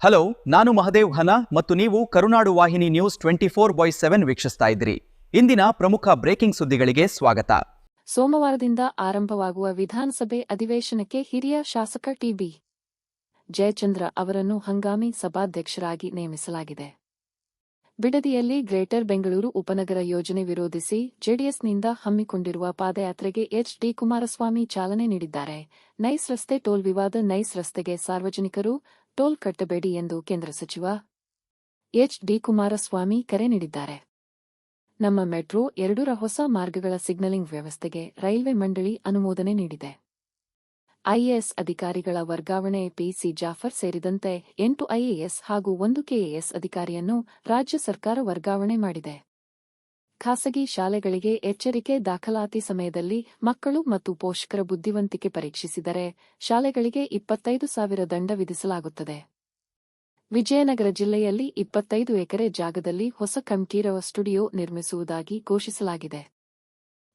Hello, ನಾನು ಮಹದೇವ್ ಹನ ಮತ್ತು ನೀವು ಕರುನಾಡು ವಾಹಿನಿ ನ್ಯೂಸ್ 24/7 ವೀಕ್ಷಿಸ್ತಾ ಇದ್ದೀರಿ. ಇಂದಿನ ಪ್ರಮುಖ ಬ್ರೇಕಿಂಗ್ ಸುದ್ದಿಗಳಿಗೆ ಸ್ವಾಗತ. ಸೋಮವಾರದಿಂದ ಆರಂಭವಾಗುವ ವಿಧಾನಸಭೆ ಅಧಿವೇಶನಕ್ಕೆ ಹಿರಿಯ ಶಾಸಕ ಟಿ.ಬಿ. ಜಯಚಂದ್ರ ಅವರನ್ನು ಹಂಗಾಮಿ ಸಭಾಧ್ಯಕ್ಷರಾಗಿ ನೇಮಿಸಲಾಗಿದೆ. ಬಿಡದಿಯಲ್ಲಿ ಗ್ರೇಟರ್ ಬೆಂಗಳೂರು ಉಪನಗರ ಯೋಜನೆ ವಿರೋಧಿಸಿ ಜೆಡಿಎಸ್ನಿಂದ ಹಮ್ಮಿಕೊಂಡಿರುವ ಪಾದಯಾತ್ರೆಗೆ ಎಚ್.ಡಿ. ಕುಮಾರಸ್ವಾಮಿ ಚಾಲನೆ ನೀಡಿದ್ದಾರೆ. ನೈಸ್ ರಸ್ತೆ ಟೋಲ್ ವಿವಾದ. ನೈಸ್ ರಸ್ತೆಗೆ ಸಾರ್ವಜನಿಕರು ಟೋಲ್ ಕಟ್ಟಬೇಡಿ ಎಂದು ಕೇಂದ್ರ ಸಚಿವ ಎಚ್.ಡಿ. ಕುಮಾರಸ್ವಾಮಿ ಕರೆ ನೀಡಿದ್ದಾರೆ. ನಮ್ಮ ಮೆಟ್ರೋ 2ರ ಹೊಸ ಮಾರ್ಗಗಳ ಸಿಗ್ನಲಿಂಗ್ ವ್ಯವಸ್ಥೆಗೆ ರೈಲ್ವೆ ಮಂಡಳಿ ಅನುಮೋದನೆ ನೀಡಿದೆ. ಐಎಎಸ್ ಅಧಿಕಾರಿಗಳ ವರ್ಗಾವಣೆ. ಪಿ.ಸಿ. ಜಾಫರ್ ಸೇರಿದಂತೆ 8 ಐಎಎಸ್ ಹಾಗೂ 1 ಕೆಎಎಸ್ ಅಧಿಕಾರಿಯನ್ನು ರಾಜ್ಯ ಸರ್ಕಾರ ವರ್ಗಾವಣೆ ಮಾಡಿದೆ. ಖಾಸಗಿ ಶಾಲೆಗಳಿಗೆ ಎಚ್ಚರಿಕೆ. ದಾಖಲಾತಿ ಸಮಯದಲ್ಲಿ ಮಕ್ಕಳು ಮತ್ತು ಪೋಷಕರ ಬುದ್ಧಿವಂತಿಕೆ ಪರೀಕ್ಷಿಸಿದರೆ ಶಾಲೆಗಳಿಗೆ 25,000 ದಂಡ ವಿಧಿಸಲಾಗುತ್ತದೆ. ವಿಜಯನಗರ ಜಿಲ್ಲೆಯಲ್ಲಿ 25 ಎಕರೆ ಜಾಗದಲ್ಲಿ ಹೊಸ ಕಂಠೀರವ ಸ್ಟುಡಿಯೋ ನಿರ್ಮಿಸುವುದಾಗಿ ಘೋಷಿಸಲಾಗಿದೆ.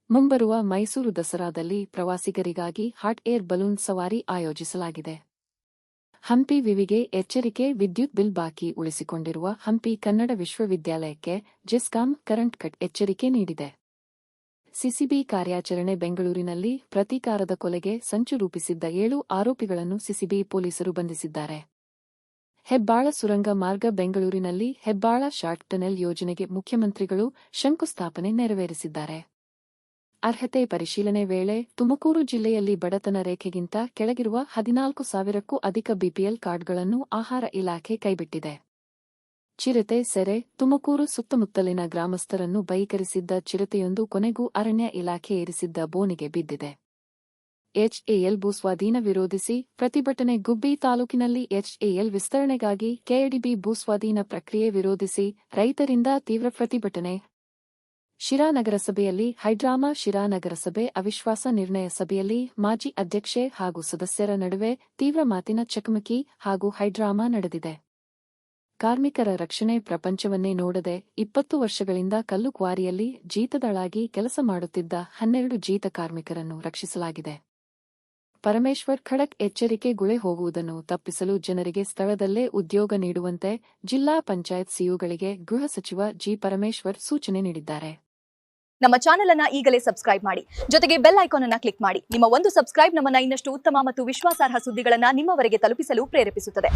ಮುಂಬರುವ ಮೈಸೂರು ದಸರಾದಲ್ಲಿ ಪ್ರವಾಸಿಗರಿಗಾಗಿ ಹಾಟ್ ಏರ್ ಬಲೂನ್ ಸವಾರಿ ಆಯೋಜಿಸಲಾಗಿದೆ. ಹಂಪಿ ವಿವಿಗೆ ಎಚ್ಚರಿಕೆ. ವಿದ್ಯುತ್ ಬಿಲ್ ಬಾಕಿ ಉಳಿಸಿಕೊಂಡಿರುವ ಹಂಪಿ ಕನ್ನಡ ವಿಶ್ವವಿದ್ಯಾಲಯಕ್ಕೆ ಜೆಸ್ಕಾಂ ಕರೆಂಟ್ ಕಟ್ ಎಚ್ಚರಿಕೆ ನೀಡಿದೆ. ಸಿಸಿಬಿ ಕಾರ್ಯಾಚರಣೆ. ಬೆಂಗಳೂರಿನಲ್ಲಿ ಪ್ರತೀಕಾರದ ಕೊಲೆಗೆ ಸಂಚು ರೂಪಿಸಿದ್ದ 7 ಆರೋಪಿಗಳನ್ನು ಸಿಸಿಬಿ ಪೊಲೀಸರು ಬಂಧಿಸಿದ್ದಾರೆ. ಹೆಬ್ಬಾಳ ಸುರಂಗ ಮಾರ್ಗ. ಬೆಂಗಳೂರಿನಲ್ಲಿ ಹೆಬ್ಬಾಳ ಶಾರ್ಟ್ ಟನೆಲ್ ಯೋಜನೆಗೆ ಮುಖ್ಯಮಂತ್ರಿಗಳು ಶಂಕುಸ್ಥಾಪನೆ ನೆರವೇರಿಸಿದ್ದಾರೆ. ಅರ್ಹತೆ ಪರಿಶೀಲನೆ ವೇಳೆ ತುಮಕೂರು ಜಿಲ್ಲೆಯಲ್ಲಿ ಬಡತನ ರೇಖೆಗಿಂತ ಕೆಳಗಿರುವ 14,000ಕ್ಕೂ ಅಧಿಕ ಬಿಪಿಎಲ್ ಕಾರ್ಡ್ಗಳನ್ನು ಆಹಾರ ಇಲಾಖೆ ಕೈಬಿಟ್ಟಿದೆ. ಚಿರತೆ ಸೆರೆ. ತುಮಕೂರು ಸುತ್ತಮುತ್ತಲಿನ ಗ್ರಾಮಸ್ಥರನ್ನು ಬೈಕರಿಸಿದ್ದ ಚಿರತೆಯೊಂದು ಕೊನೆಗೂ ಅರಣ್ಯ ಇಲಾಖೆ ಏರಿಸಿದ್ದ ಬೋನಿಗೆ ಬಿದ್ದಿದೆ. ಎಚ್ಎಎಲ್ ಭೂಸ್ವಾಧೀನ ವಿರೋಧಿಸಿ ಪ್ರತಿಭಟನೆ. ಗುಬ್ಬಿ ತಾಲೂಕಿನಲ್ಲಿ ಎಚ್ಎಎಲ್ ವಿಸ್ತರಣೆಗಾಗಿ ಕೆಎಡಿಬಿ ಭೂಸ್ವಾಧೀನ ಪ್ರಕ್ರಿಯೆ ವಿರೋಧಿಸಿ ರೈತರಿಂದ ತೀವ್ರ ಪ್ರತಿಭಟನೆ. ಶಿರಾ ನಗರಸಭೆಯಲ್ಲಿ ಹೈಡ್ರಾಮಾ. ಶಿರಾ ನಗರಸಭೆ ಅವಿಶ್ವಾಸ ನಿರ್ಣಯ ಸಭೆಯಲ್ಲಿ ಮಾಜಿ ಅಧ್ಯಕ್ಷೆ ಹಾಗೂ ಸದಸ್ಯರ ನಡುವೆ ತೀವ್ರ ಮಾತಿನ ಚಕಮಕಿ ಹಾಗೂ ಹೈಡ್ರಾಮಾ ನಡೆದಿದೆ. ಕಾರ್ಮಿಕರ ರಕ್ಷಣೆ. ಪ್ರಪಂಚವನ್ನೇ ನೋಡದೆ 20 ವರ್ಷಗಳಿಂದ ಕಲ್ಲು ಕ್ವಾರಿಯಲ್ಲಿ ಜೀತದಳಾಗಿ ಕೆಲಸ ಮಾಡುತ್ತಿದ್ದ 12 ಜೀತ ಕಾರ್ಮಿಕರನ್ನು ರಕ್ಷಿಸಲಾಗಿದೆ. ಪರಮೇಶ್ವರ್ ಖಡಕ್ ಎಚ್ಚರಿಕೆ. ಗುಳೆ ಹೋಗುವುದನ್ನು ತಪ್ಪಿಸಲು ಜನರಿಗೆ ಸ್ಥಳದಲ್ಲೇ ಉದ್ಯೋಗ ನೀಡುವಂತೆ ಜಿಲ್ಲಾ ಪಂಚಾಯತ್ ಸಿಇಒಗಳಿಗೆ ಗೃಹ ಸಚಿವ ಜಿ. ಪರಮೇಶ್ವರ್ ಸೂಚನೆ ನೀಡಿದ್ದಾರೆ. ನಮ್ಮ ಚಾನೆಲ್ ಅನ್ನ ಈಗಲೇ ಸಬ್ಸ್ಕ್ರೈಬ್ ಮಾಡಿ, ಜೊತೆಗೆ ಬೆಲ್ ಐಕಾನ್ ಅನ್ನ ಕ್ಲಿಕ್ ಮಾಡಿ. ನಿಮ್ಮ ಒಂದು ಸಬ್ಸ್ಕ್ರೈಬ್ ನಮ್ಮನ್ನ ಇನ್ನಷ್ಟು ಉತ್ತಮ ಮತ್ತು ವಿಶ್ವಾಸಾರ್ಹ ಸುದ್ದಿಗಳನ್ನ ನಿಮ್ಮವರೆಗೆ ತಲುಪಿಸಲು ಪ್ರೇರೇಪಿಸುತ್ತದೆ.